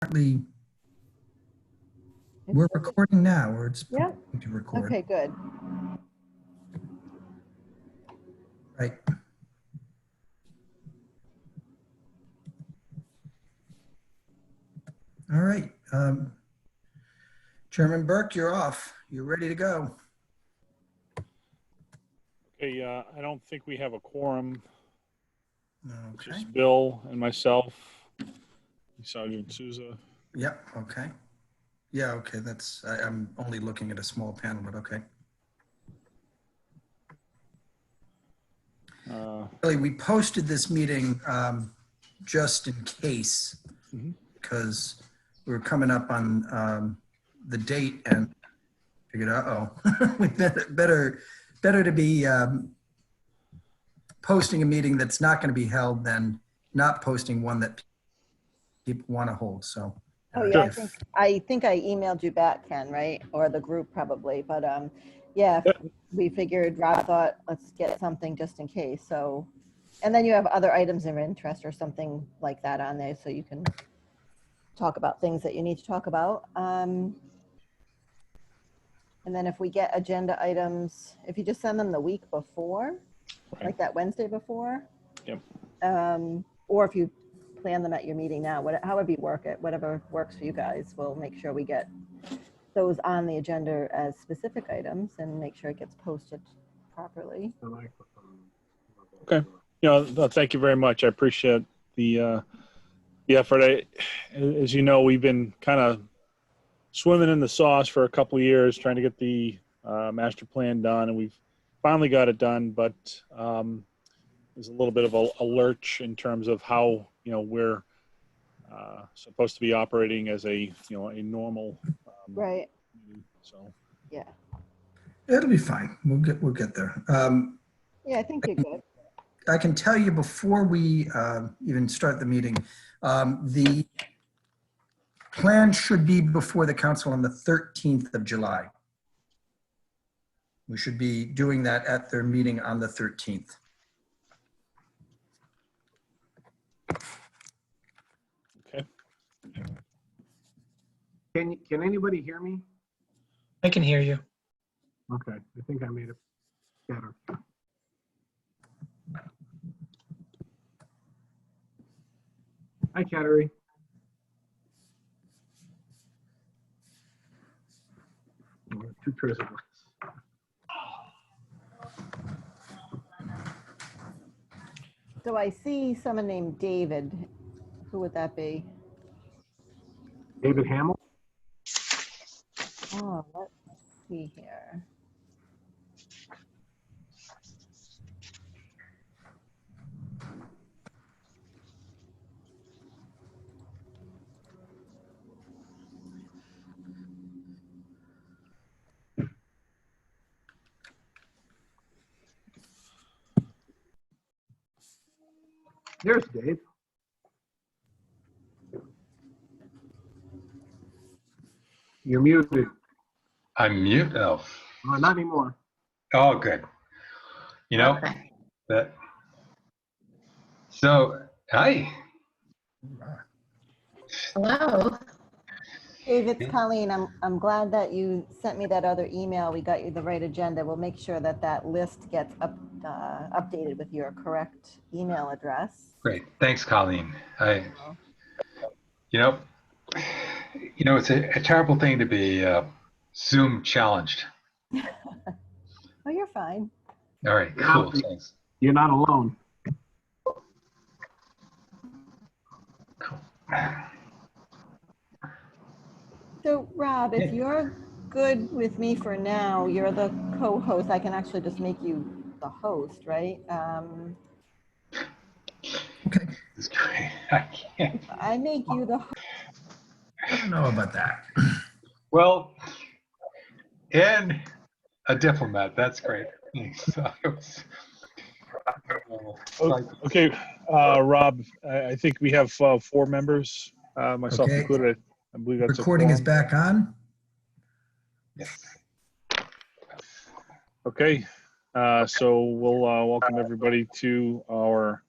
currently, we're recording now, or it's Yep. preparing to record. Okay, good. Right. All right. Chairman Burke, you're off. You're ready to go. Okay, I don't think we have a quorum. Okay. Just Bill and myself, Sergeant Souza. Yep. Okay. Yeah. Okay. I'm only looking at a small panel, but okay. Really, we posted this meeting just in case, because we were coming up on the date and figured, we better to be posting a meeting that's not going to be held than not posting one that people want to hold. So. Oh yeah, I think I emailed you back, Ken, right? Or the group probably, but yeah, we figured Rob thought let's get something just in case. So, and then you have other items of interest or something like that on there, so you can talk about things that you need to talk about. And then if we get agenda items, if you just send them the week before, Right. like that Wednesday before. Yep. Or if you plan them at your meeting now, however you work it, whatever works for you guys, we'll make sure we get those on the agenda as specific items and make sure it gets posted properly. Okay. Thank you very much. I appreciate the effort. As you know, we've been kind of swimming in the sauce for a couple of years trying to get the master plan done, and we've finally got it done, but there's a little bit of a lurch in terms of how we're supposed to be operating as a normal right. So yeah, it'll be fine. We'll get there. Yeah, I think you're good. I can tell you before we even start the meeting, the plan should be before the council on the 13th of July. We should be doing that at their meeting on the 13th. okay. Can anybody hear me? I can hear you. Okay, I think I made it better. Hi, Chattery. Oh, two pairs of lights. So I see someone named David. Who would that be? David Hamill. Oh, let's see here. There's Dave. You're muted. I'm mute. Oh, Not anymore. oh, good. Okay. That. So, hi. Hello. Dave, it's Colleen. I'm glad that you sent me that other email. We got you the right agenda. We'll make sure that that list gets updated with your correct email address. Great. Thanks, Colleen. It's a terrible thing to be Zoom challenged. Oh, you're fine. All right. Cool. Thanks. You're not alone. Cool. So, Rob, if you're good with me for now, you're the co-host. I can actually just make you the host, right? Okay. This is great. I can't. I make you the host. I don't know about that. Well, and a diplomat. That's great. Okay, Rob, I think we have 4 members, myself Okay. included. I believe that's Recording a is back on. Yes. Okay, so we'll welcome everybody to our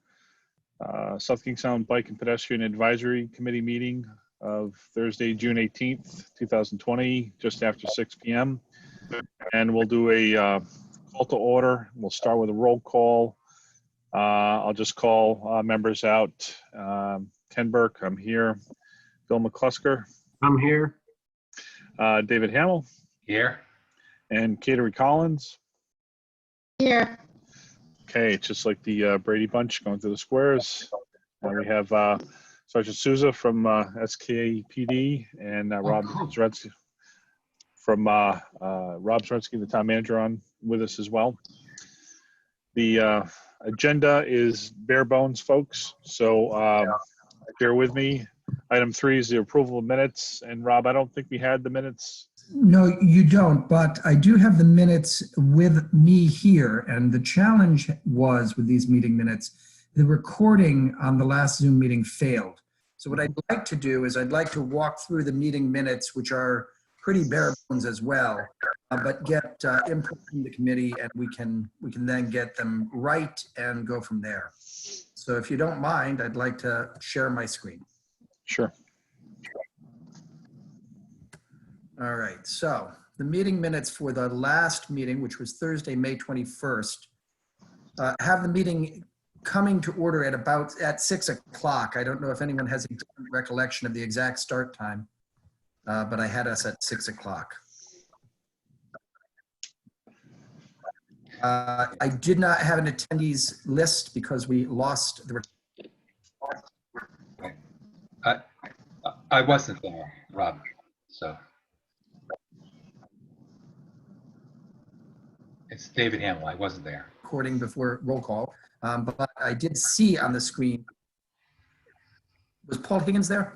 South King Sound Bike and Pedestrian Advisory Committee meeting of Thursday, June 18th, 2020, just after 6 p.m. And we'll do a call to order. We'll start with a roll call. I'll just call members out. Ken Burke, I'm here. Bill McClusker, I'm here. David Hamill, Here. and Catering Collins. Here. Okay, it's just like the Brady Bunch going through the squares. And we have Sergeant Souza from SKPD and Rob Zrensky from Rob Zrensky, the town manager, on with us as well. The agenda is bare bones, folks. So bear with me. Item 3 is the approval of minutes. And Rob, I don't think we had the minutes. No, you don't, but I do have the minutes with me here. And the challenge was with these meeting minutes, the recording on the last Zoom meeting failed. So what I'd like to do is I'd like to walk through the meeting minutes, which are pretty bare bones as well, but get input from the committee, and we can then get them right and go from there. So if you don't mind, I'd like to share my screen. Sure. All right, so the meeting minutes for the last meeting, which was Thursday, May 21st, have the meeting coming to order at 6 o'clock. I don't know if anyone has a different recollection of the exact start time, but I had us at 6 o'clock. I did not have an attendees list because we lost the. I wasn't there, Rob, so. It's David Hamill. I wasn't there. Recording before roll call, but I did see on the screen. Was Paul Higgins there?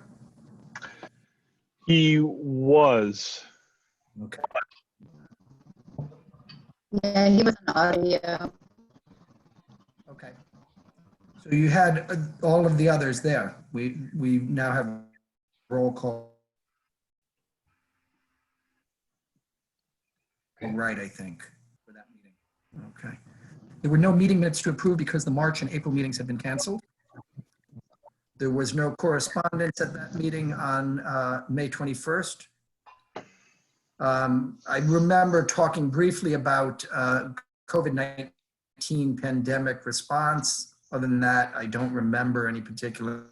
He was. Okay. Yeah, he was on audio. Okay. So you had all of the others there. We now have roll call. Okay. Right, I think, for that meeting. Okay. There were no meeting minutes to approve because the March and April meetings had been canceled. There was no correspondence at that meeting on May 21st. I remember talking briefly about COVID-19 pandemic response. Other than that, I don't remember any particular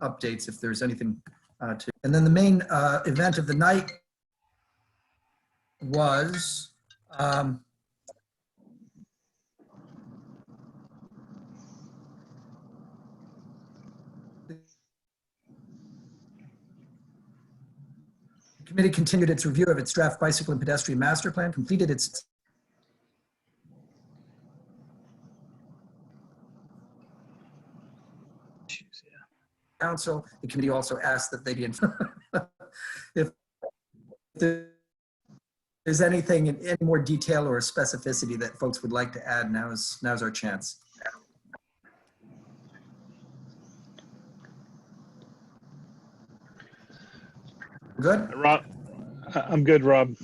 updates if there's anything to. And then the main event of the night was the committee continued its review of its draft bicycle and pedestrian master plan, completed its council. The committee also asked that they be if there's anything in any more detail or specificity that folks would like to add, now's our chance. Good? Rob, I'm good, Rob.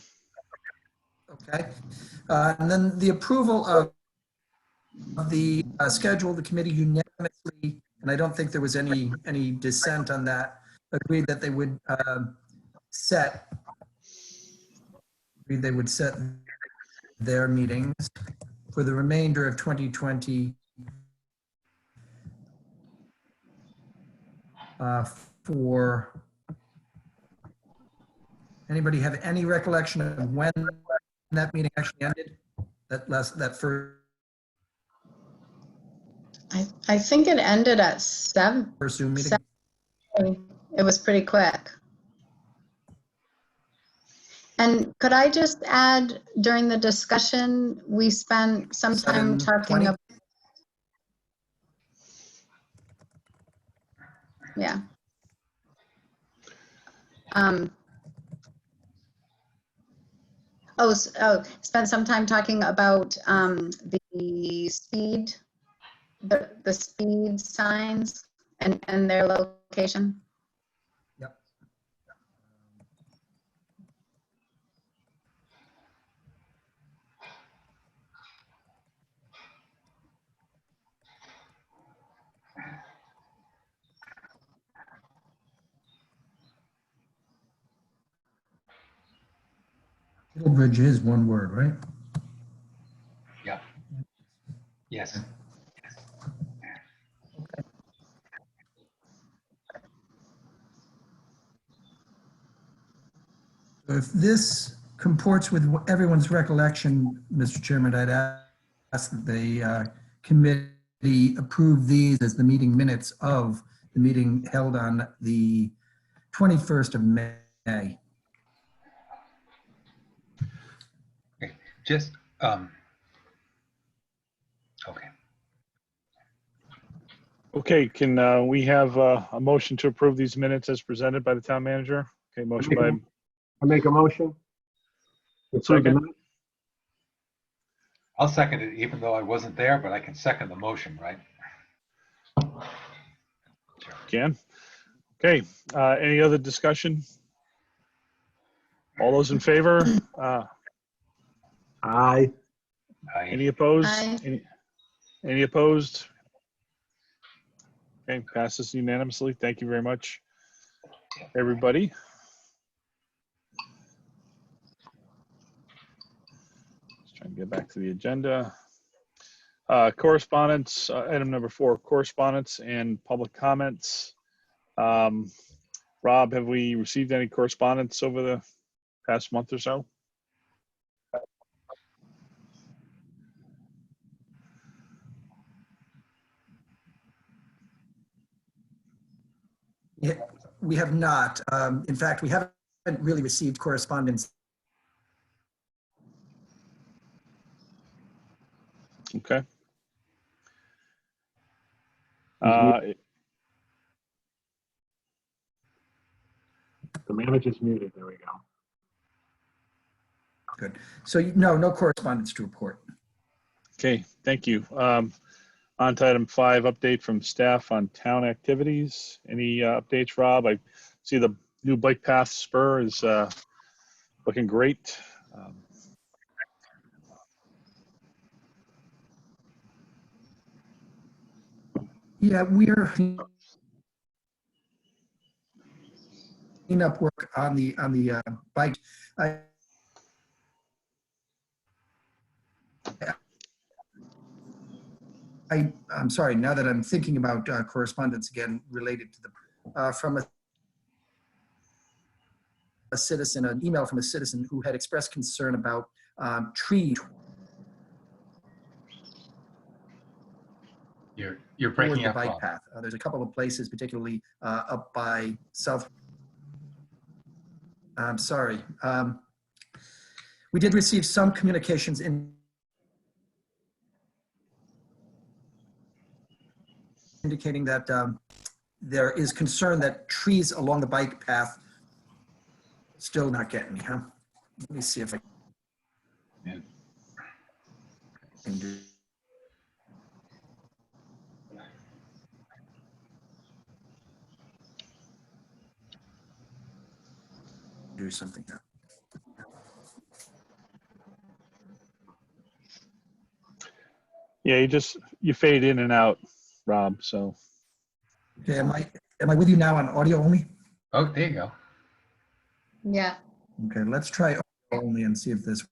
Okay. And then the approval of the schedule, the committee unanimously, and I don't think there was any dissent on that, agreed that they would set their meetings for the remainder of 2020 for. Anybody have any recollection of when that meeting actually ended? That first I think it ended at 7. Zoom meeting? It was pretty quick. And could I just add, during the discussion, we spent some time talking 7:20? about. Yeah. Spent some time talking about the speed, the speed signs and their location. Yep. Bridge is one word, right? Yeah. Yes. So if this comports with everyone's recollection, Mr. Chairman, I'd ask that the committee approve these as the meeting minutes of the meeting held on the 21st of May. Okay. Just, okay. Okay, can we have a motion to approve these minutes as presented by the town manager? Okay, motion by, I make a motion. to approve the Second. minutes. I'll second it, even though I wasn't there, but I can second the motion, right? Jan? Okay, any other discussion? All those in favor? Aye. Any opposed? Aye. Any opposed? Okay, passes unanimously. Thank you very much, everybody. Let's try and get back to the agenda. Correspondence, item number 4, correspondence and public comments. Rob, have we received any correspondence over the past month or so? Yeah, we have not. In fact, we haven't really received correspondence. Okay. The manager's muted. There we go. Good. So no correspondence to report. Okay, thank you. On to item 5, update from staff on town activities. Any updates, Rob? I see the new bike path spur is looking great. Yeah, we're cleanup work on the bike. I'm sorry, now that I'm thinking about correspondence again related to the, from a citizen, an email from a citizen who had expressed concern about tree You're toward breaking the up. bike Rob. path. There's a couple of places, particularly up by South. I'm sorry. We did receive some communications indicating that there is concern that trees along the bike path still not getting me, huh? Let me see if I Yeah. can do something here. Yeah, you fade in and out, Rob, so. Okay, am I with you now on audio only? Oh, there you go. Yeah. Okay, let's try audio only and see if this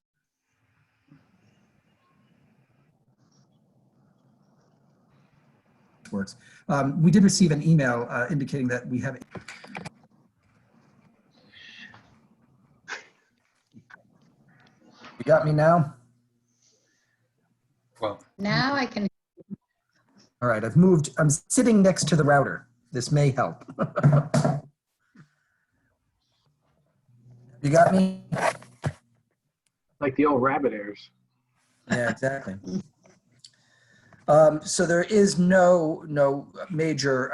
works. We did receive an email indicating that we have. You got me now? Well, Now I can. All right, I'm sitting next to the router. This may help. You got me? Like the old rabbit ears. Yeah, exactly. So there is no major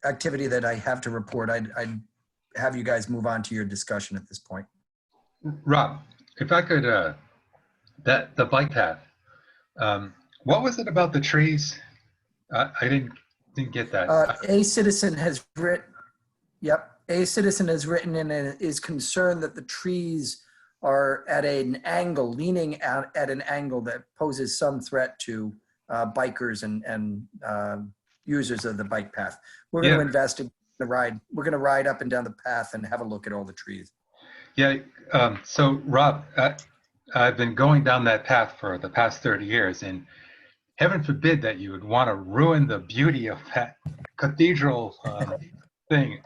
activity that I have to report. I'd have you guys move on to your discussion at this point. Rob, if I could, the bike path. What was it about the trees? I didn't get that. A citizen has written. Yep, a citizen has written in and is concerned that the trees are at an angle, leaning out at an angle that poses some threat to bikers and users of the bike path. We're going to investigate the ride. We're going to ride up and down the path and have a look at all the trees. Yeah. So Rob, I've been going down that path for the past 30 years, and heaven forbid that you would want to ruin the beauty of that cathedral thing.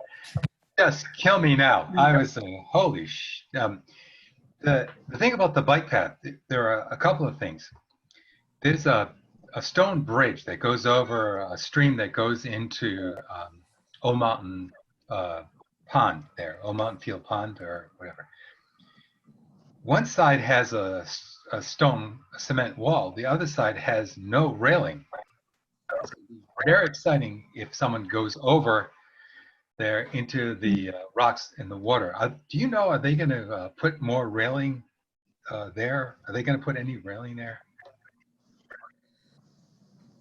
Just kill me now. I was saying, holy sh. The thing about the bike path, there are a couple of things. There's a stone bridge that goes over a stream that goes into Old Mountain Pond there, Old Mountain Field Pond or whatever. One side has a cement wall. The other side has no railing. It's very exciting if someone goes over there into the rocks in the water. Do you know, are they going to put more railing there? Are they going to put any railing there?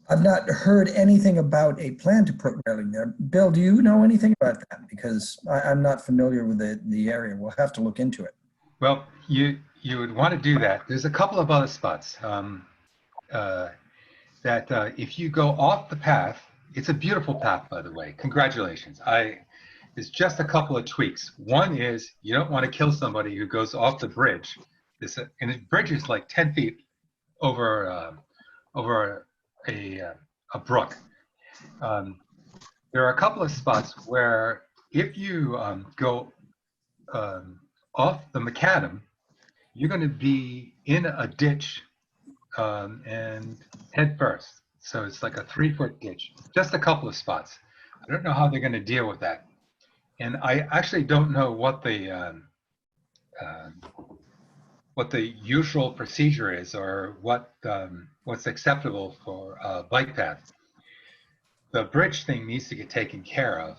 I've not heard anything about a plan to put railing there. Bill, do you know anything about that? Because I'm not familiar with the area. We'll have to look into it. Well, you would want to do that. There's a couple of other spots that if you go off the path, it's a beautiful path, by the way. Congratulations. There's just a couple of tweaks. One is you don't want to kill somebody who goes off the bridge. And the bridge is like 10 feet over a brook. There are a couple of spots where if you go off the macadam, you're going to be in a ditch and head first. So it's like a 3-foot ditch, just a couple of spots. I don't know how they're going to deal with that. And I actually don't know what the usual procedure is or what's acceptable for a bike path. The bridge thing needs to get taken care of.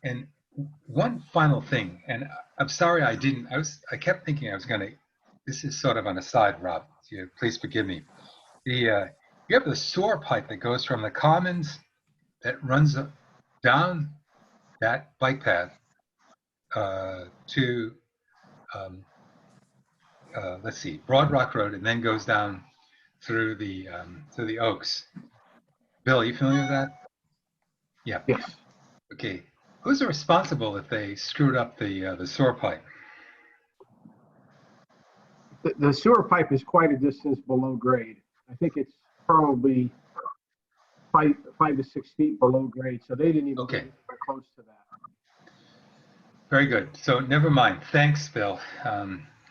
And one final thing, and I'm sorry I kept thinking I was going to, this is sort of on a side, Rob, so please forgive me. You have the sewer pipe that goes from the commons that runs down that bike path to, let's see, Broad Rock Road, and then goes down through the Oaks. Bill, are you familiar with that? Yeah. Yes. Okay. Who's responsible if they screwed up the sewer pipe? The sewer pipe is quite a distance below grade. I think it's probably 5 to 6 feet below grade, so they didn't even get close to that. Very good. So never mind. Thanks, Bill.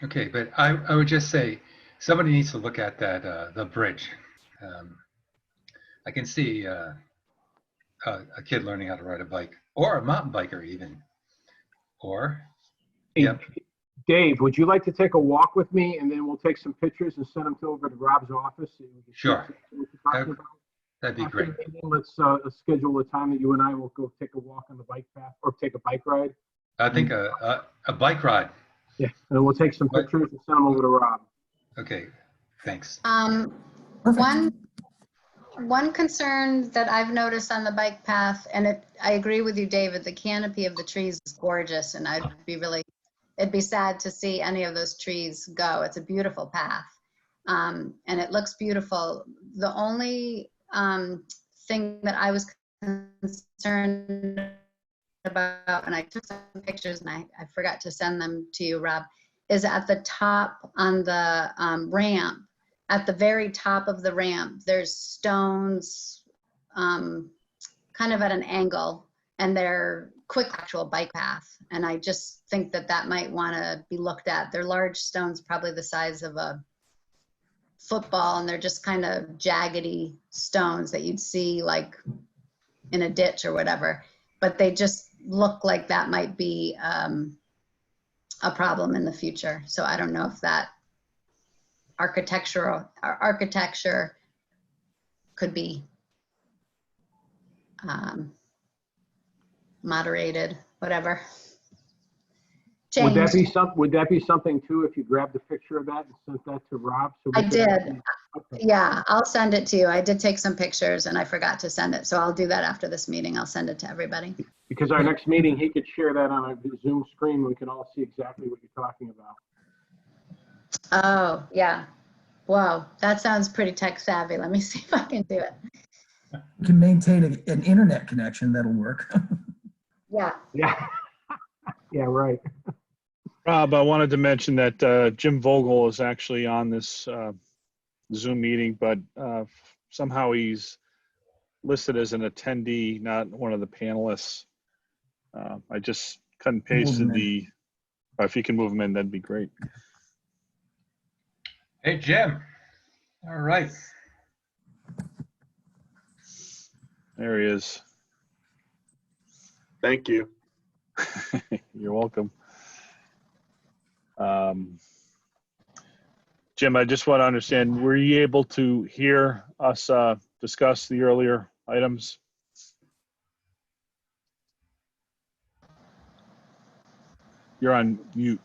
Okay, but I would just say somebody needs to look at that the bridge. I can see a kid learning how to ride a bike, or a mountain biker even, or Hey, Dave, would you like to take a walk with me, and then we'll take some pictures and send them over to Rob's office? So we can Sure. see what you're talking about? That'd be After great. the meeting, let's schedule a time that you and I will go take a walk on the bike path or take a bike ride. I think a bike ride. Yeah, and then we'll take some pictures and send them over to Rob. Okay, thanks. One concern that I've noticed on the bike path, and I agree with you, David, the canopy of the trees is gorgeous, and it'd be sad to see any of those trees go. It's a beautiful path, and it looks beautiful. The only thing that I was concerned about, and I took some pictures and I forgot to send them to you, Rob, is at the top on the ramp. At the very top of the ramp, there's stones kind of at an angle, and they're quick actual bike path. And I just think that might want to be looked at. They're large stones, probably the size of a football, and they're just kind of jaggedy stones that you'd see like in a ditch or whatever. But they just look like that might be a problem in the future. So I don't know if that architecture could be moderated, whatever. Would that Changed. be something too if you grabbed a picture of that and sent that to Rob? So I did. Yeah, I'll send it to you. I did take some pictures and I forgot to send it. So I'll do that after this meeting. I'll send it to everybody. Because our next meeting, he could share that on a Zoom screen. We can all see exactly what you're talking about. Oh, yeah. Whoa, that sounds pretty tech savvy. Let me see if I can do it. You can maintain an internet connection that'll work. Yeah. Yeah. Yeah, right. Rob, I wanted to mention that Jim Vogel is actually on this Zoom meeting, but somehow he's listed as an attendee, not one of the panelists. I just cut and pasted the, if you can move him in, that'd be great. Hey, Jim. All right. There he is. Thank you. You're welcome. Jim, I just want to understand, were you able to hear us discuss the earlier items? You're on mute.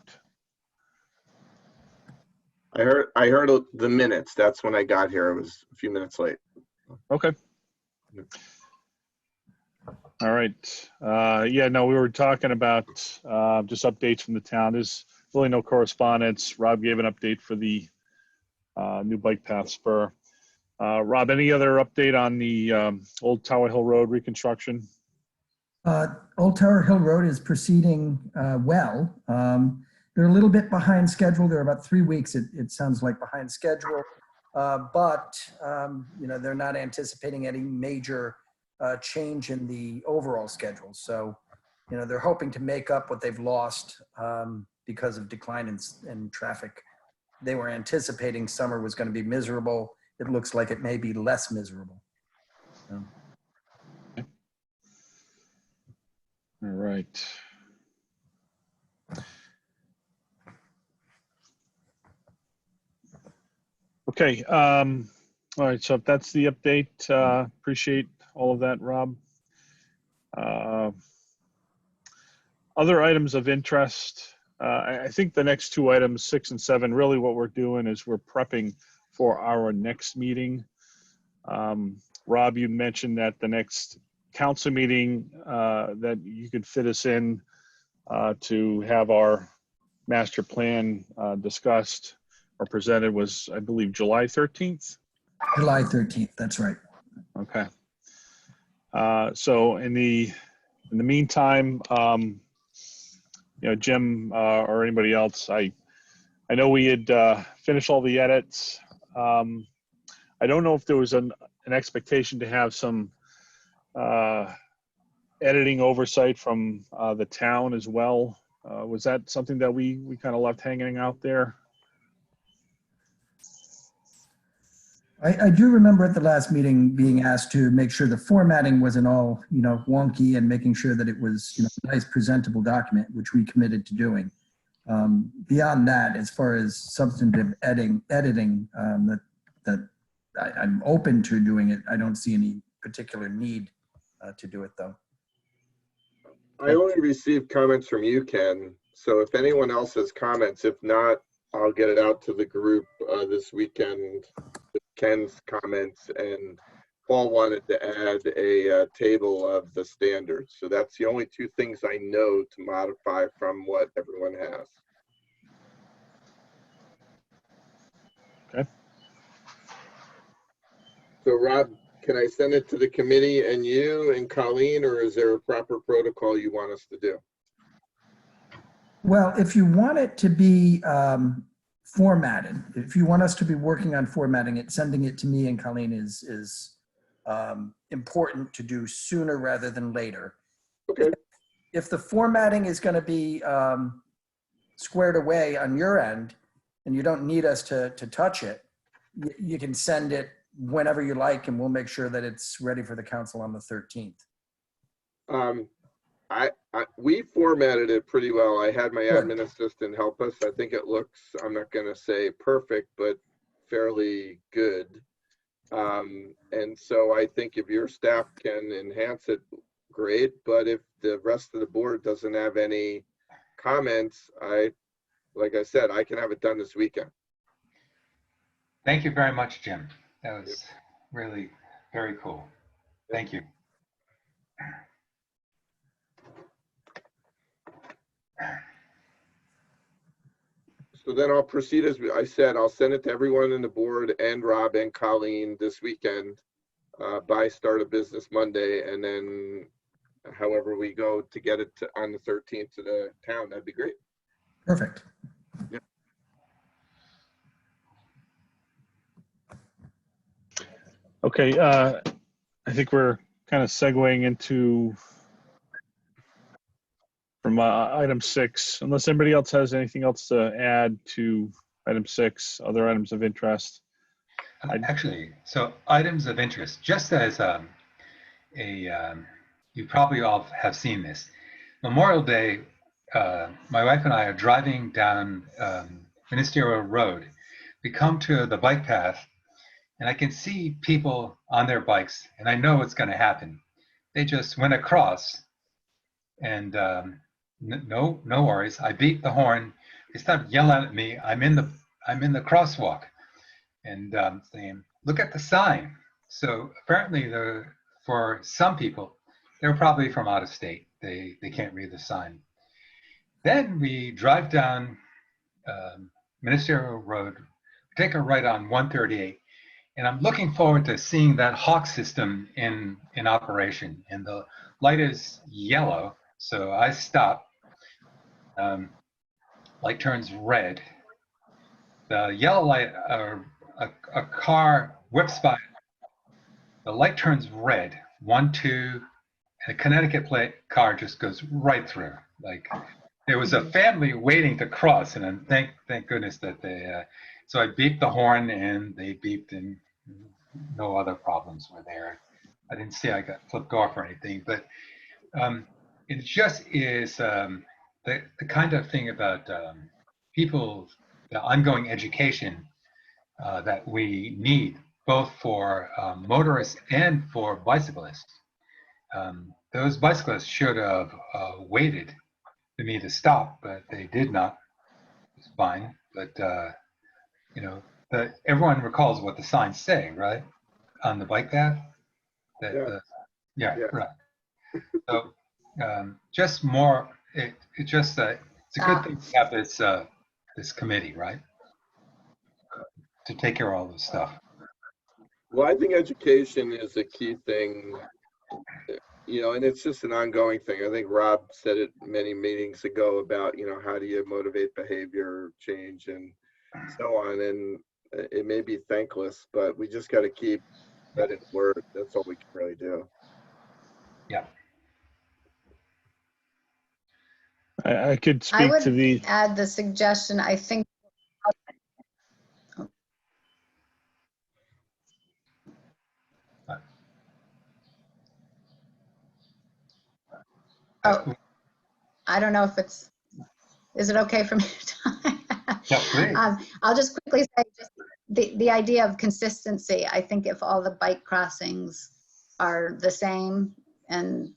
I heard the minutes. That's when I got here. It was a few minutes late. Okay. All right. Yeah, no, we were talking about just updates from the town. There's really no correspondence. Rob gave an update for the new bike path spur. Rob, any other update on the Old Tower Hill Road reconstruction? Old Tower Hill Road is proceeding well. They're a little bit behind schedule. They're about 3 weeks, it sounds like, behind schedule. But you know, they're not anticipating any major change in the overall schedule. So, you know, they're hoping to make up what they've lost because of decline in traffic. They were anticipating summer was going to be miserable. It looks like it may be less miserable. So. All right. Okay. All right. So if that's the update, appreciate all of that, Rob. Other items of interest. I think the next two items, 6 and 7, really what we're doing is we're prepping for our next meeting. Rob, you mentioned that the next council meeting that you could fit us in to have our master plan discussed or presented was, I believe, July 13th. July 13th, that's right. Okay. So in the meantime, you know, Jim or anybody else, I know we had finished all the edits. I don't know if there was an expectation to have some editing oversight from the town as well. Was that something that we kind of left hanging out there? I do remember at the last meeting being asked to make sure the formatting wasn't all, you know, wonky, and making sure that it was, you know, a nice presentable document, which we committed to doing. Beyond that, as far as substantive editing, I'm open to doing it. I don't see any particular need to do it, though. I only received comments from you, Ken. So if anyone else has comments, if not, I'll get it out to the group this weekend. Ken's comments, and Paul wanted to add a table of the standards. So that's the only two things I know to modify from what everyone has. Okay. So Rob, can I send it to the committee and you and Colleen, or is there a proper protocol you want us to do? Well, if you want it to be formatted, if you want us to be working on formatting it, sending it to me and Colleen is important to do sooner rather than later. Okay. If the formatting is going to be squared away on your end and you don't need us to touch it, you can send it whenever you like, and we'll make sure that it's ready for the council on the 13th. We formatted it pretty well. I had my admin assistant help us. I think it looks, I'm not going to say perfect, but fairly good. And so I think if your staff can enhance it, great. But if the rest of the board doesn't have any comments, like I said, I can have it done this weekend. Thank you very much, Jim. That was really very cool. Thank you. So then I'll proceed as I said. I'll send it to everyone in the board and Rob and Colleen this weekend by start of business Monday, and then however we go to get it on the 13th to the town, that'd be great. Perfect. Okay, I think we're kind of segueing into from item 6, unless anybody else has anything else to add to item 6, other items of interest. Actually, so items of interest, just as you probably all have seen this. Memorial Day, my wife and I are driving down Ministerial Road. We come to the bike path, and I can see people on their bikes, and I know what's going to happen. They just went across, and no worries. I beat the horn. They stopped yelling at me. I'm in the crosswalk, and saying, "Look at the sign." So apparently, for some people, they're probably from out of state. They can't read the sign. Then we drive down Ministerial Road, take a right on 138, and I'm looking forward to seeing that hawk system in operation. And the light is yellow, so I stop. Light turns red. The yellow light, a car whips by. The light turns red. 1, 2, and a Connecticut plate car just goes right through. Like there was a family waiting to cross, and thank goodness that they. So I beeped the horn, and they beeped, and no other problems were there. I didn't see I got flipped off or anything, but it just is the kind of thing about people, the ongoing education that we need, both for motorists and for bicyclists. Those bicyclists should have waited for me to stop, but they did not. It's fine, but you know, everyone recalls what the signs say, right, on the bike path. Yeah. Right. So just more. It's just it's a good thing to have this committee, right, to take care of all this stuff. Well, I think education is a key thing, and it's just an ongoing thing. I think Rob said it many meetings ago about, how do you motivate behavior change and so on. And it may be thankless, but we just got to keep spreading word. That's all we can really do. Yeah. I could speak to the. Add the suggestion, I think. Oh, I don't know if is it okay for me to Yeah, please. I'll just quickly say just the idea of consistency. I think if all the bike crossings are the same, and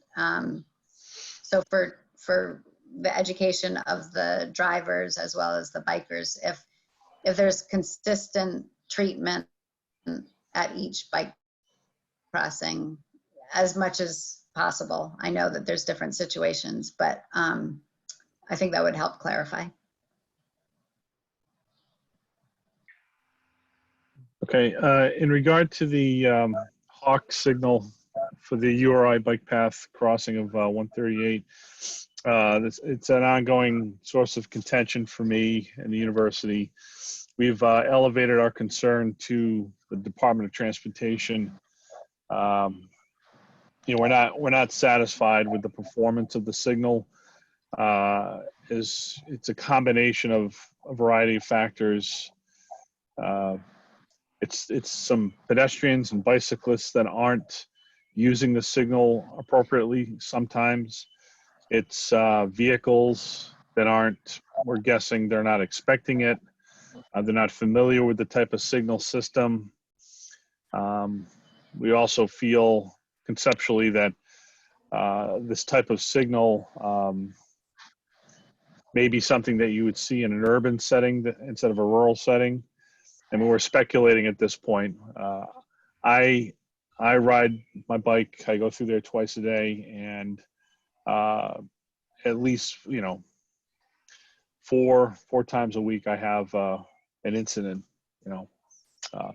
so for the education of the drivers as well as the bikers, if there's consistent treatment at each bike crossing as much as possible. I know that there's different situations, but I think that would help clarify. Okay, in regard to the hawk signal for the URI bike path crossing of 138, it's an ongoing source of contention for me and the university. We've elevated our concern to the Department of Transportation. We're not satisfied with the performance of the signal. It's a combination of a variety of factors. It's some pedestrians and bicyclists that aren't using the signal appropriately sometimes. It's vehicles that aren't, we're guessing they're not expecting it. They're not familiar with the type of signal system. We also feel conceptually that this type of signal may be something that you would see in an urban setting instead of a rural setting. And we're speculating at this point. I ride my bike. I go through there twice a day, and at least four times a week I have an incident.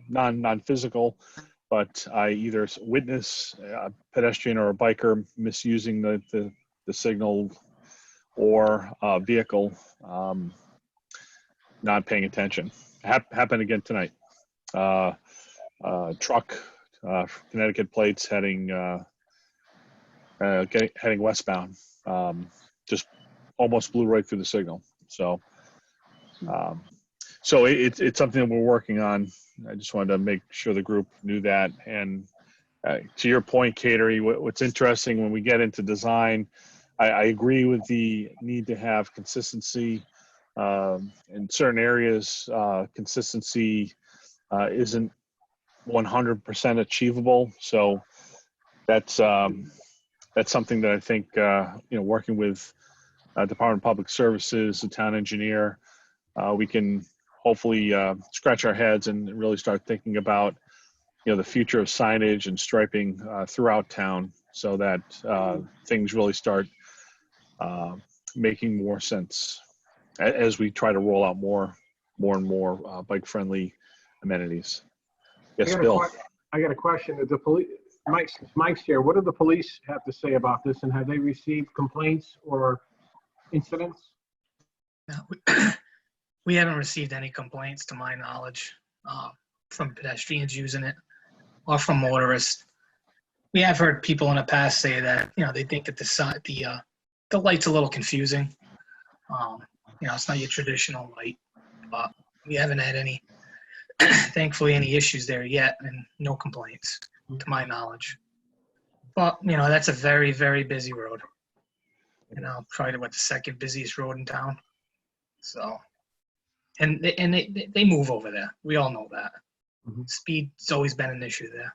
Non-physical, but I either witness a pedestrian or a biker misusing the signal or a vehicle not paying attention. Happened again tonight. Truck, Connecticut plates heading westbound. Just almost blew right through the signal. So, it's something that we're working on. I just wanted to make sure the group knew that. And to your point, Kateri, what's interesting when we get into design, I agree with the need to have consistency. In certain areas, consistency isn't 100% achievable. So that's something that I think, working with Department of Public Services, the town engineer, we can hopefully scratch our heads and really start thinking about, the future of signage and striping throughout town, so that things really start making more sense as we try to roll out more and more bike-friendly amenities. Yes, Bill. I got a question. The police, Mike's here. What do the police have to say about this, and have they received complaints or incidents? We haven't received any complaints, to my knowledge, from pedestrians using it or from motorists. We have heard people in the past say that they think that the light's a little confusing. It's not your traditional light, but we haven't had any, thankfully, any issues there yet, and no complaints, to my knowledge. But that's a very, very busy road. Probably the second busiest road in town. So, and they move over there. We all know that. Mm-hmm. Speed's always been an issue there.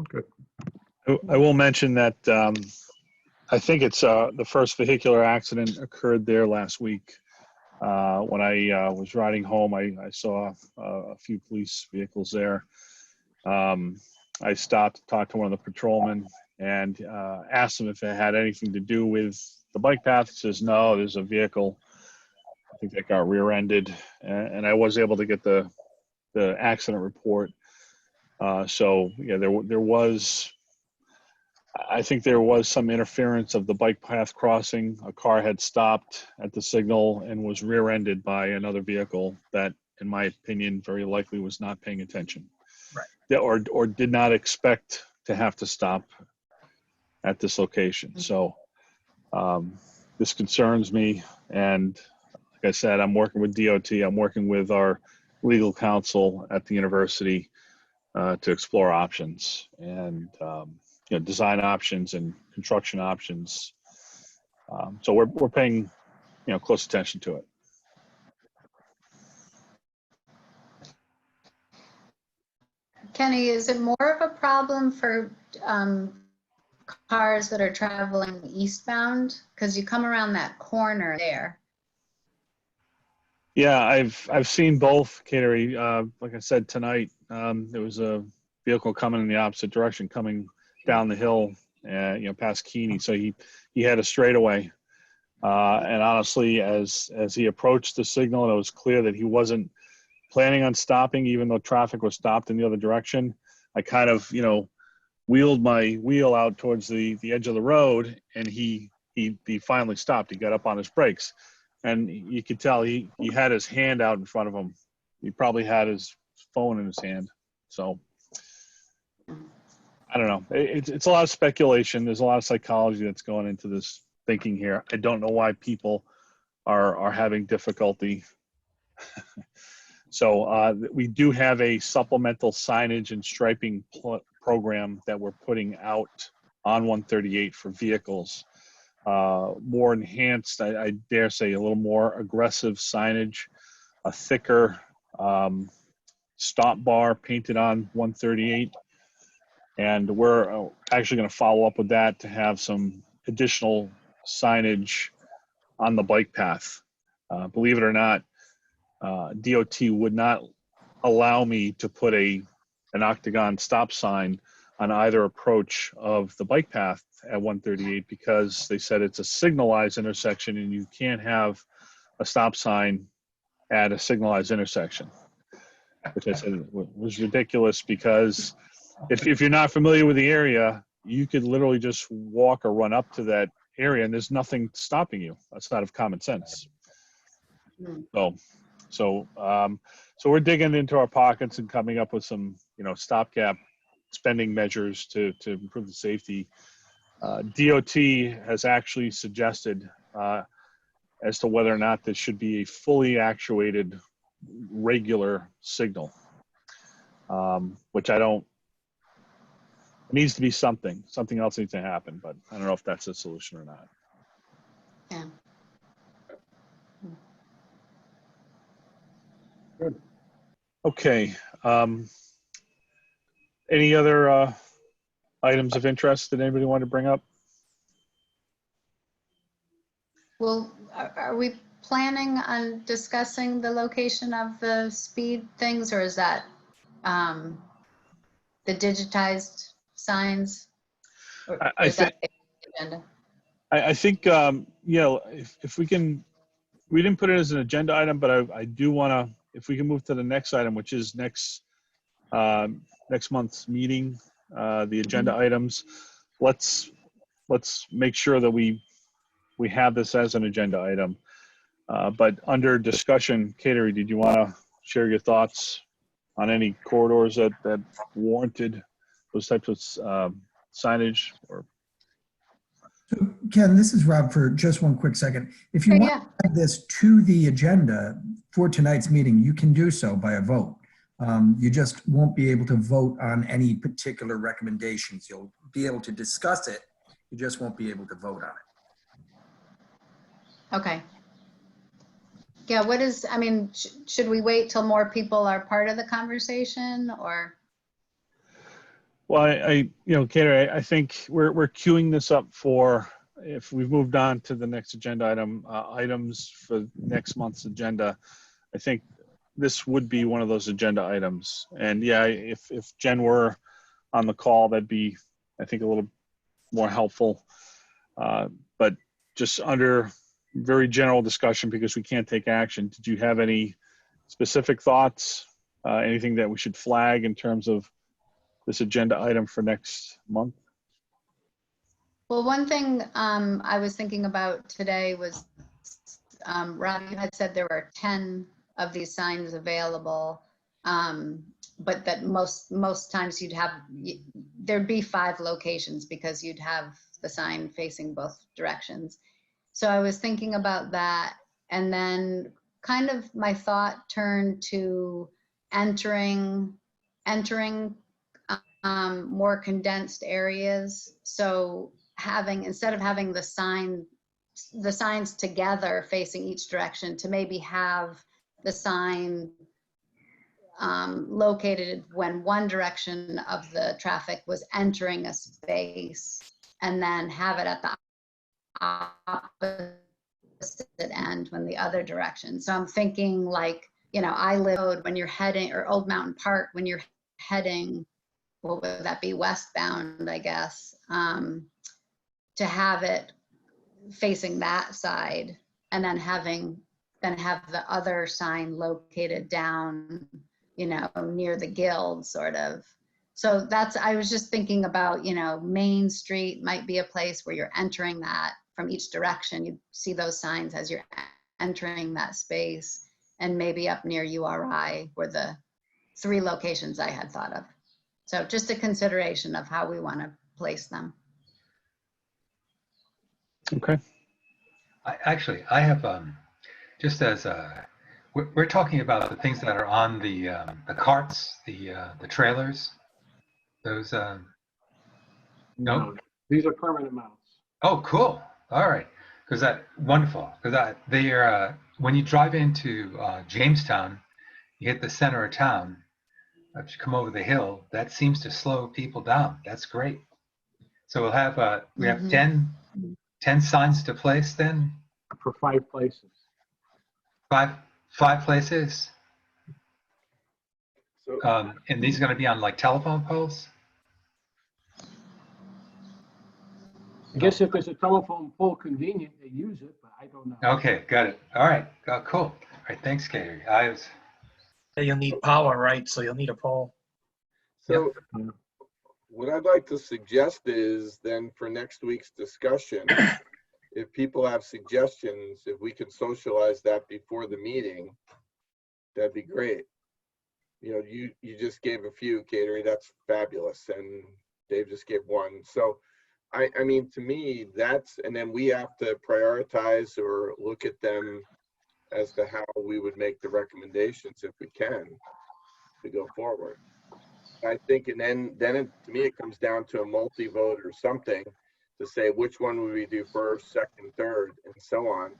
Good. I will mention that I think it's the first vehicular accident occurred there last week. When I was riding home, I saw a few police vehicles there. I stopped to talk to one of the patrolmen and asked him if it had anything to do with the bike path. He says, no, there's a vehicle, I think that got rear-ended, and I was able to get the accident report. So yeah, there was, I think there was some interference of the bike path crossing. A car had stopped at the signal and was rear-ended by another vehicle that, in my opinion, very likely was not paying attention. Right. Or did not expect to have to stop at this location. So this concerns me. And like I said, I'm working with DOT. I'm working with our legal counsel at the university to explore options and design options and construction options. So we're paying close attention to it. Kenny, is it more of a problem for cars that are traveling eastbound? Because you come around that corner there. Yeah, I've seen both, Kateri. Like I said tonight, there was a vehicle coming in the opposite direction, coming down the hill, past Keeney. So he had a straightaway, and honestly, as he approached the signal, and it was clear that he wasn't planning on stopping, even though traffic was stopped in the other direction. I kind of, wheeled my wheel out towards the edge of the road, and he finally stopped. He got up on his brakes, and you could tell he had his hand out in front of him. He probably had his phone in his hand. So I don't know. It's a lot of speculation. There's a lot of psychology that's going into this thinking here. I don't know why people are having difficulty. So we do have a supplemental signage and striping program that we're putting out on 138 for vehicles. More enhanced, I dare say, a little more aggressive signage, a thicker stop bar painted on 138. And we're actually going to follow up with that to have some additional signage on the bike path. Believe it or not, DOT would not allow me to put an octagon stop sign on either approach of the bike path at 138 because they said it's a signalized intersection and you can't have a stop sign at a signalized intersection, which I said was ridiculous because if you're not familiar with the area, you could literally just walk or run up to that area, and there's nothing stopping you. That's out of common sense. So we're digging into our pockets and coming up with some, stopgap spending measures to improve the safety. DOT has actually suggested as to whether or not this should be a fully actuated regular signal, which it needs to be something else needs to happen, but I don't know if that's a solution or not. Yeah. Good. Okay. Any other items of interest that anybody want to bring up? Well, are we planning on discussing the location of the speed things, or is that the digitized signs? Or I is that the agenda? I think, if we can, we didn't put it as an agenda item, but I do want to, if we can move to the next item, which is next month's meeting, the agenda items, let's make sure that we have this as an agenda item. But under discussion, Kateri, did you want to share your thoughts on any corridors that warranted those types of signage? Or So Ken, this is Rob for just one quick second. If you want to add this to the agenda for tonight's meeting, you can do so by a vote. You just won't be able to vote on any particular recommendations. You'll be able to discuss it. You just won't be able to vote on it. Okay. Yeah, should we wait till more people are part of the conversation, or? Well, Kateri, I think we're queuing this up for, if we've moved on to the next agenda item, items for next month's agenda. I think this would be one of those agenda items. And yeah, if Jen were on the call, that'd be, I think, a little more helpful. But just under very general discussion, because we can't take action, did you have any specific thoughts? Anything that we should flag in terms of this agenda item for next month? Well, one thing I was thinking about today was, Rob, you had said there were 10 of these signs available, but that most times there'd be 5 locations because you'd have the sign facing both directions. So I was thinking about that, and then kind of my thought turned to entering more condensed areas. So instead of having the signs together facing each direction, to maybe have the sign located when one direction of the traffic was entering a space, and then have it at the opposite end when the other direction. So I'm thinking, like, I live when you're heading, or Old Mountain Park, when you're heading, what would that be, westbound, I guess, to have it facing that side, and then have the other sign located down, near the guild, sort of. So I was just thinking about, Main Street might be a place where you're entering that from each direction. You see those signs as you're entering that space, and maybe up near URI were the 3 locations I had thought of. So just a consideration of how we want to place them. Okay. I have, just as we're talking about the things that are on the carts, the trailers, those. No, these are permanent mounts. Oh, cool. All right, because wonderful. Because they are when you drive into Jamestown, you hit the center of town. If you come over the hill, that seems to slow people down. That's great. So we'll have we have 10 signs to place then. For 5 places. Five places. So, And these are going to be on like telephone poles? I guess if there's a telephone pole convenient, they use it, but I don't know. Okay, got it. All right, cool. All right, thanks, Kateri. You'll need power, right? So you'll need a pole. so what I'd like to suggest is then for next week's discussion, if people have suggestions, if we can socialize that before the meeting, that'd be great. You know, you just gave a few, Catering, that's fabulous, and Dave just gave one. So, I mean, to me, that's, and then we have to prioritize or look at them as to how we would make the recommendations if we can to go forward. I think, and then it, to me, it comes down to a multi-vote or something to say which one would we do first, second, third, and so on.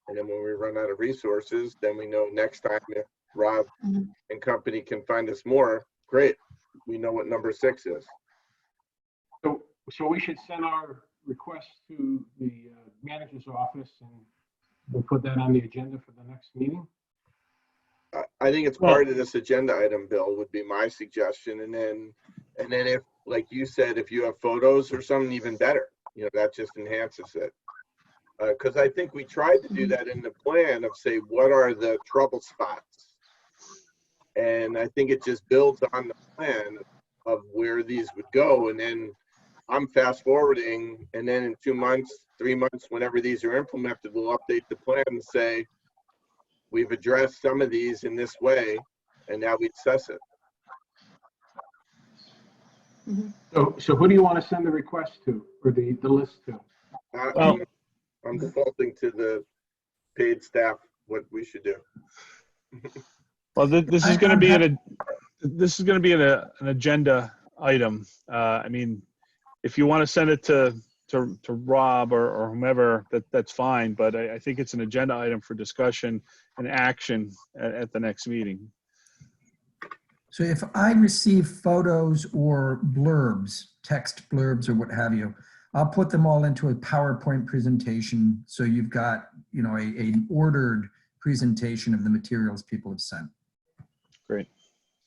And then when we run out of resources, then we know next time if Rob and company can find us more, great. We know what number 6 is. So we should send our request to the manager's office, and we'll put that on the agenda for the next meeting. I think it's part of this agenda item, Bill, would be my suggestion. And then if, like you said, if you have photos or something, even better, you know, that just enhances it. Because I think we tried to do that in the plan of say, what are the trouble spots? And I think it just builds on the plan of where these would go. And then I'm fast forwarding, and then in 2 months, 3 months, whenever these are implemented, we'll update the plan and say, we've addressed some of these in this way, and now we assess it. So who do you want to send the request to, or the list to? I'm defaulting to the paid staff, what we should do. Well, this is going to be an agenda item. I mean, if you want to send it to Rob or whomever, that's fine. But I think it's an agenda item for discussion and action at the next meeting. So if I receive photos or blurbs, text blurbs or what have you, I'll put them all into a PowerPoint presentation. So you've got, you know, an ordered presentation of the materials people have sent. Great.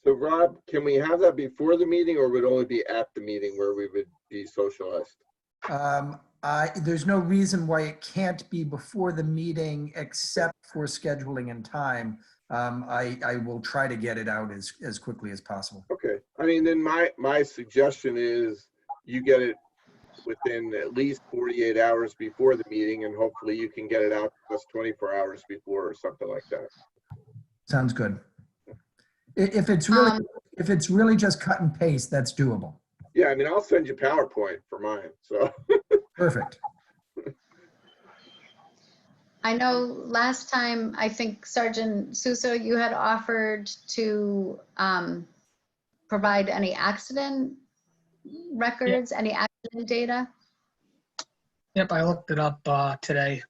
So Rob, can we have that before the meeting, or would it only be at the meeting where we would be socialized? There's no reason why it can't be before the meeting, except for scheduling and time. I will try to get it out as quickly as possible. Okay. I mean, then my suggestion is you get it within at least 48 hours before the meeting, and hopefully you can get it out to us 24 hours before or something like that. Sounds good. If it's really just cut and paste, that's doable. Yeah, I mean, I'll send you PowerPoint for mine. So Perfect. I know last time, I think Sergeant Suso, you had offered to provide any accident records, any accident data. Yep, I looked it up today.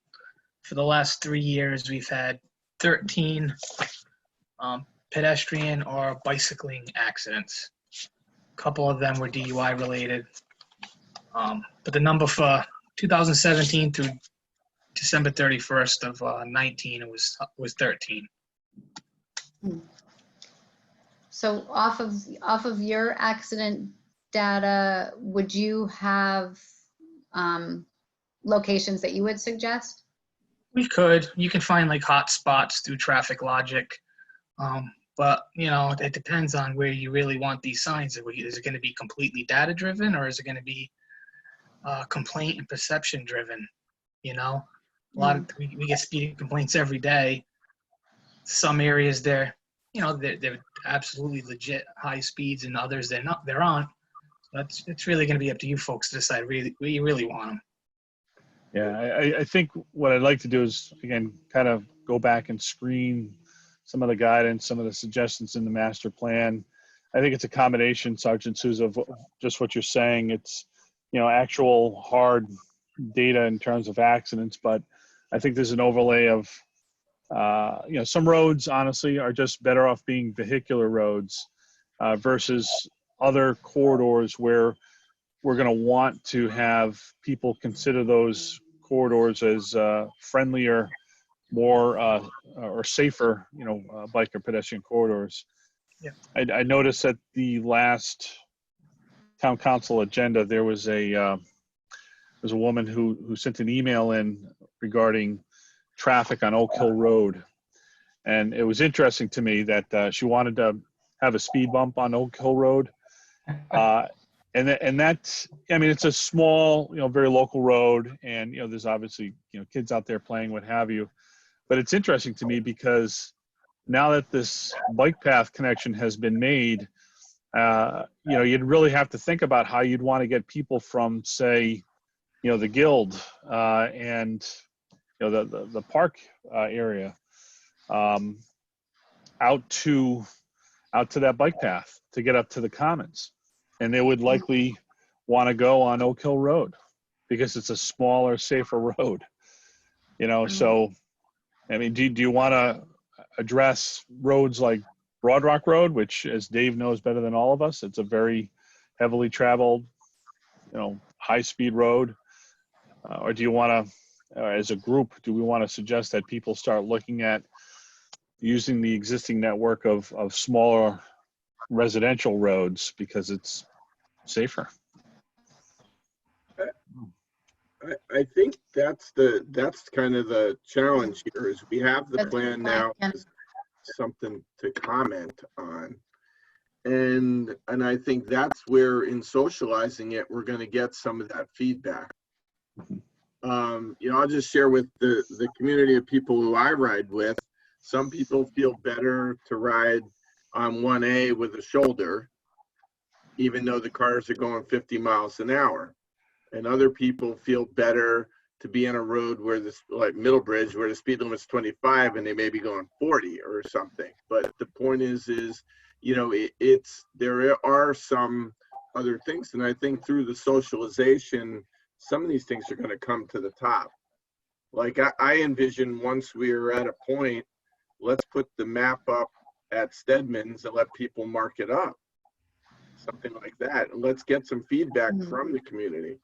For the last 3 years, we've had 13 pedestrian or bicycling accidents. A couple of them were DUI related. But the number for 2017 through December 31st of 19 was 13. So off of your accident data, would you have locations that you would suggest? We could. You can find like hot spots through traffic logic. But, you know, it depends on where you really want these signs. Is it going to be completely data driven, or is it going to be complaint and perception driven? You know, we get speeding complaints every day. Some areas they're absolutely legit high speeds, and others there aren't. But it's really going to be up to you folks to decide where you really want them. Yeah, I think what I'd like to do is, again, kind of go back and screen some of the guidance, some of the suggestions in the master plan. I think it's a combination, Sergeant Souza, of just what you're saying. It's, you know, actual hard data in terms of accidents, but I think there's an overlay of, you know, some roads, honestly, are just better off being vehicular roads versus other corridors where we're going to want to have people consider those corridors as friendlier, more or safer, you know, bike or pedestrian corridors. Yeah. I noticed that the last town council agenda, there was a woman who sent an email in regarding traffic on Oak Hill Road, and it was interesting to me that she wanted to have a speed bump on Oak Hill Road. and that's, I mean, it's a small, very local road, and there's obviously kids out there playing, what have you. But it's interesting to me because now that this bike path connection has been made, you'd really have to think about how you'd want to get people from, say, the Guild and the park area out to that bike path to get up to the Commons, and they would likely want to go on Oak Hill Road because it's a smaller, safer road. So I mean, do you want to address roads like Broad Rock Road, which, as Dave knows better than all of us, it's a very heavily traveled, high-speed road? Or do you want to, as a group, do we want to suggest that people start looking at using the existing network of smaller residential roads because it's safer? I think that's kind of the challenge here is we have the plan now, something to comment on. And I think that's where in socializing it, we're going to get some of that feedback. I'll just share with the community of people who I ride with. Some people feel better to ride on 1A with a shoulder, even though the cars are going 50 miles an hour. And other people feel better to be on a road where like Middlebridge, where the speed limit's 25 and they may be going 40 or something. But the point is there are some other things. And I think through the socialization, some of these things are going to come to the top. Like I envision once we're at a point, let's put the map up at Stedman's and let people mark it up. Something like that. And let's get some feedback from the community.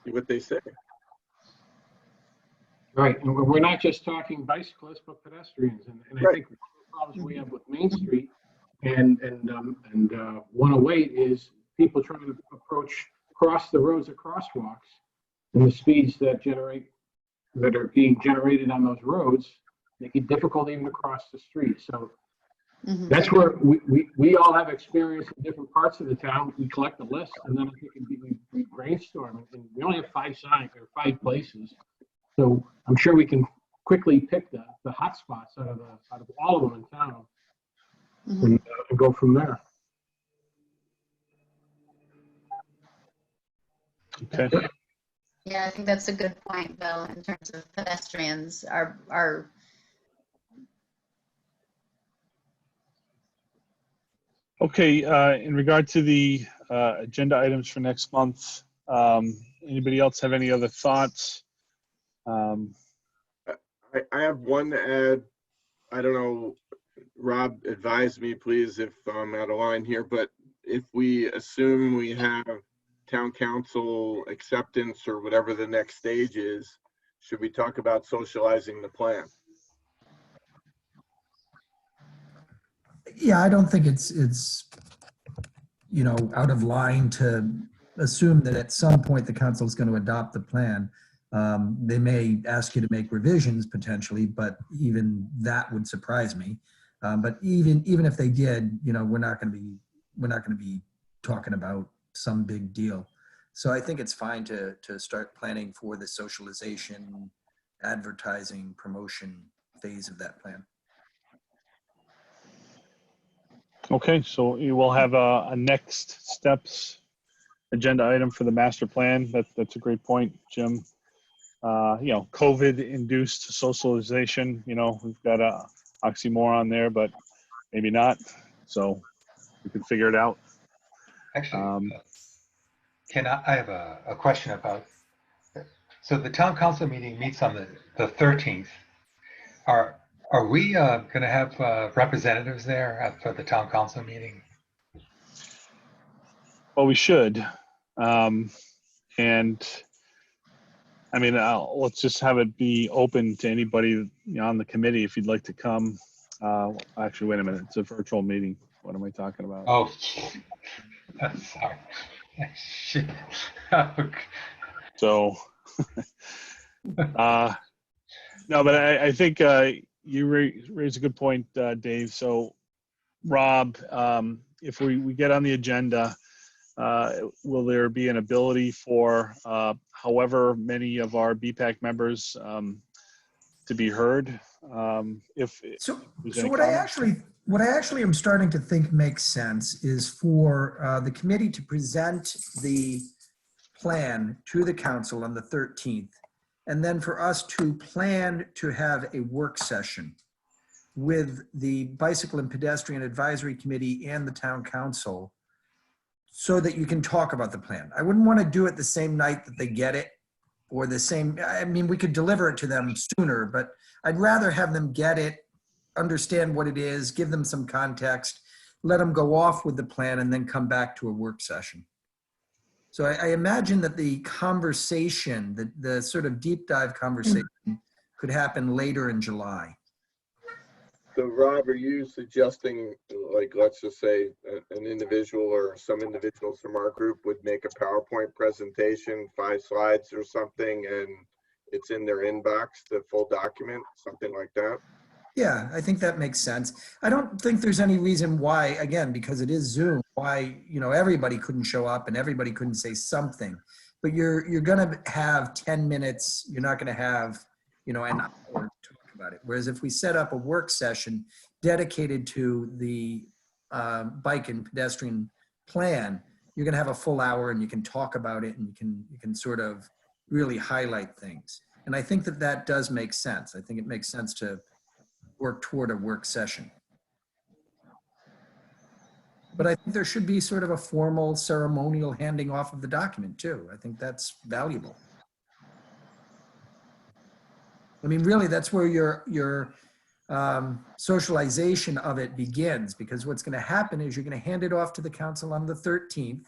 See what they say. Right, and we're not just talking bicyclists, but pedestrians. And I think the problems we have with Main Street and 108 is people trying to cross the roads at crosswalks, and the speeds that are being generated on those roads make it difficult even to cross the street. So that's where we all have experience in different parts of the town. We collect a list, and then I think we brainstorm. And we only have 5 signs or 5 places, so I'm sure we can quickly pick the hot spots out of all of them in town, and go from there. Okay. Yeah, I think that's a good point, Bill, in terms of pedestrians are Okay, in regard to the agenda items for next month, anybody else have any other thoughts? I have one to add. I don't know, Rob, advise me please if I'm out of line here, but if we assume we have town council acceptance or whatever the next stage is, should we talk about socializing the plan? Yeah, I don't think it's out of line to assume that at some point the council is going to adopt the plan. They may ask you to make revisions potentially, but even that would surprise me. But even if they did, we're not going to be talking about some big deal. So I think it's fine to start planning for the socialization, advertising, promotion phase of that plan. Okay, so you will have a next steps agenda item for the master plan. That's a great point, Jim. COVID-induced socialization, we've got a oxymoron there, but maybe not. So we can figure it out. Actually, I have a question about, so the town council meeting meets on the 13th. Are we going to have representatives there for the town council meeting? Well, we should. And I mean, let's just have it be open to anybody on the committee if you'd like to come. Actually, wait a minute. It's a virtual meeting. What am I talking about? Oh, sorry. Shit. So, no, but I think you raise a good point, Dave. So, Rob, if we get on the agenda, Will there be an ability for however many of our BPAC members to be heard? If So, there's so any what I comments? actually am starting to think makes sense is for the committee to present the plan to the council on the 13th, and then for us to plan to have a work session with the Bicycle and Pedestrian Advisory Committee and the town council so that you can talk about the plan. I wouldn't want to do it the same night that they get it, or the same, I mean, we could deliver it to them sooner, but I'd rather have them get it, understand what it is, give them some context, let them go off with the plan, and then come back to a work session. So I imagine that the conversation, the sort of deep dive conversation could happen later in July. So Rob, are you suggesting, like, let's just say an individual or some individuals from our group would make a PowerPoint presentation, 5 slides or something, and it's in their inbox, the full document, something like that? Yeah, I think that makes sense. I don't think there's any reason why, again, because it is Zoom, why, you know, everybody couldn't show up and everybody couldn't say something. But you're going to have 10 minutes. You're not going to have, you know, an hour to talk about it. Whereas if we set up a work session dedicated to the bike and pedestrian plan, you're going to have a full hour and you can talk about it and you can sort of really highlight things. And I think that that does make sense. I think it makes sense to work toward a work session. But I think there should be sort of a formal ceremonial handing off of the document too. I think that's valuable. I mean, really, that's where your socialization of it begins, because what's going to happen is you're going to hand it off to the council on the 13th.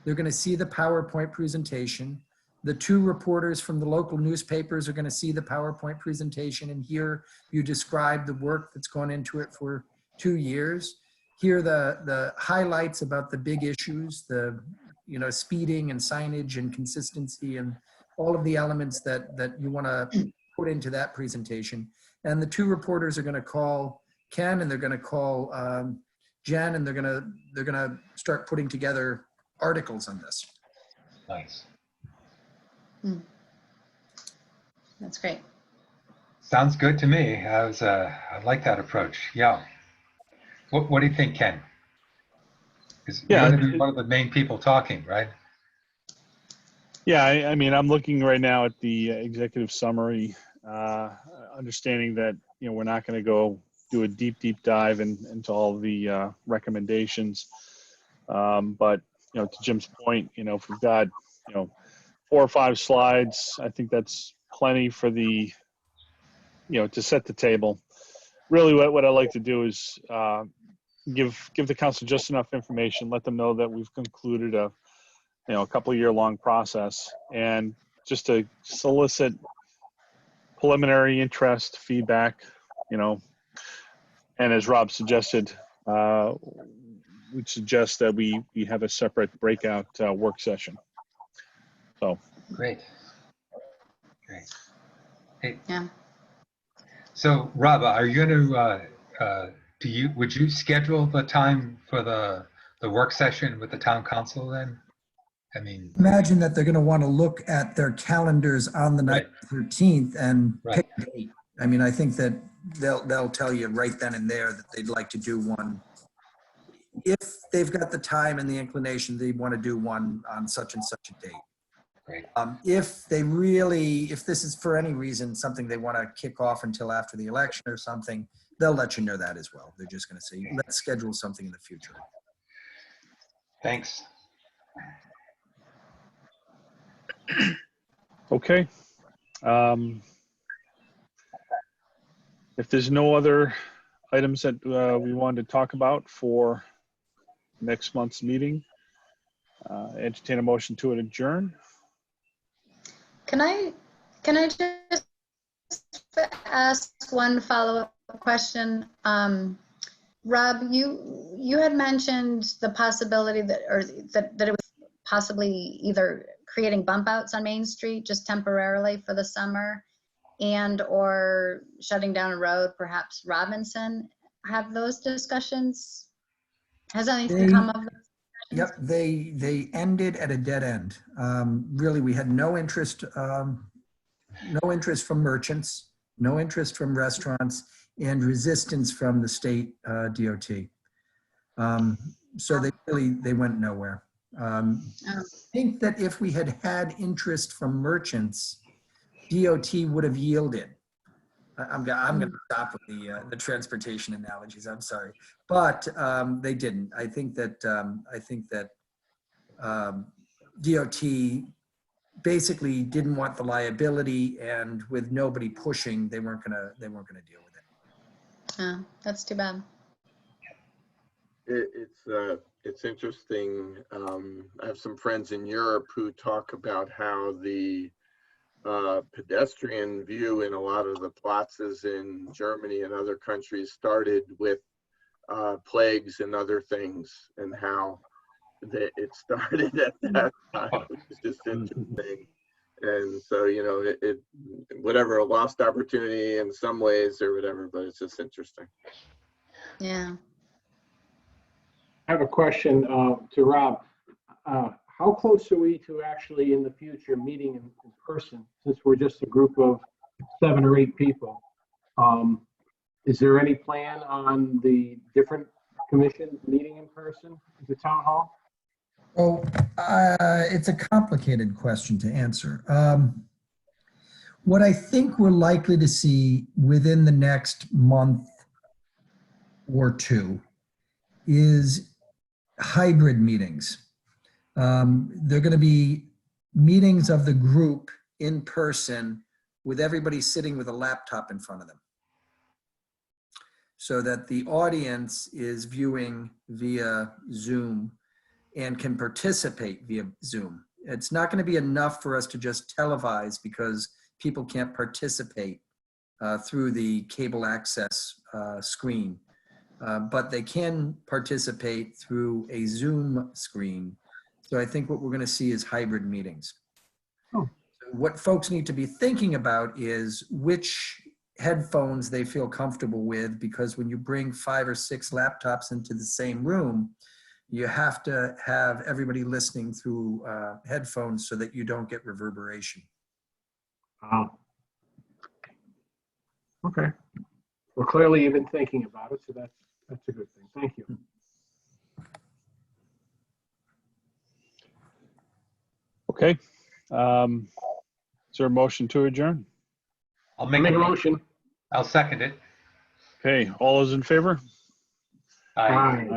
They're going to see the PowerPoint presentation. The 2 reporters from the local newspapers are going to see the PowerPoint presentation and hear you describe the work that's gone into it for 2 years. Hear the highlights about the big issues, the, you know, speeding and signage and consistency and all of the elements that you want to put into that presentation. And the 2 reporters are going to call Ken and they're going to call Jen, and they're going to start putting together articles on this. Nice. That's great. Sounds good to me. I like that approach. Yeah. What do you think, Ken? Because Yeah, you're going to be one of the main people talking, right? Yeah, I mean, I'm looking right now at the executive summary, understanding that, you know, we're not going to go do a deep dive into all the recommendations. But, you know, to Jim's point, you know, if we've got, you know, 4 or 5 slides, I think that's plenty for the, you know, to set the table. Really what I like to do is give the council just enough information, let them know that we've concluded a couple year long process, and just to solicit preliminary interest, feedback, you know, and as Rob suggested, we'd suggest that we have a separate breakout work session. So. Great. Hey. Yeah. So Rob, are you going to, would you schedule the time for the work session with the town council then? I mean, Imagine that they're going to want to look at their calendars on the night of the 13th and pick a date. I mean, I think that they'll tell you right then and there that they'd like to do one. If they've got the time and the inclination, they want to do one on such and such a date. Great. If this is for any reason something they want to kick off until after the election or something, they'll let you know that as well. They're just going to say, let's schedule something in the future. Thanks. Okay. If there's no other items that we wanted to talk about for next month's meeting, entertain a motion to adjourn. Can I just ask one follow-up question? Rob, you had mentioned the possibility that it was possibly either creating bump outs on Main Street just temporarily for the summer, and or shutting down a road, perhaps Robinson. Have those discussions? Has anything come of Yep, they ended at a dead end. Really, we had no interest from merchants, no interest from restaurants, and resistance from the state DOT. So they went nowhere. I think that if we had had interest from merchants, DOT would have yielded. I'm going to stop with the transportation analogies. I'm sorry, but they didn't. I think that DOT basically didn't want the liability, and with nobody pushing, they weren't gonna deal with it. Oh, that's too bad. It's interesting. I have some friends in Europe who talk about how the pedestrian view in a lot of the plazas in Germany and other countries started with plagues and other things, and how it started at that time, which is just interesting. And so, you know, it whatever, a lost opportunity in some ways or whatever, but it's just interesting. Yeah. I have a question to Rob. How close are we to actually in the future meeting in person, since we're just a group of 7 or 8 people? Is there any plan on the different commissions meeting in person at the town hall? Oh, it's a complicated question to answer. What I think we're likely to see within the next month or two is hybrid meetings. They're going to be meetings of the group in person with everybody sitting with a laptop in front of them, so that the audience is viewing via Zoom and can participate via Zoom. It's not going to be enough for us to just televise, because people can't participate through the cable access screen, but they can participate through a Zoom screen. So I think what we're going to see is hybrid meetings. Oh. What folks need to be thinking about is which headphones they feel comfortable with, because when you bring 5 or 6 laptops into the same room, you have to have everybody listening through headphones so that you don't get reverberation. Wow. Okay. Well, clearly you've been thinking about it, so that's a good thing. Thank you. Okay. Is there a motion to adjourn? I'll Make a motion. I'll second it. Okay, all those in favor? Aye. Aye.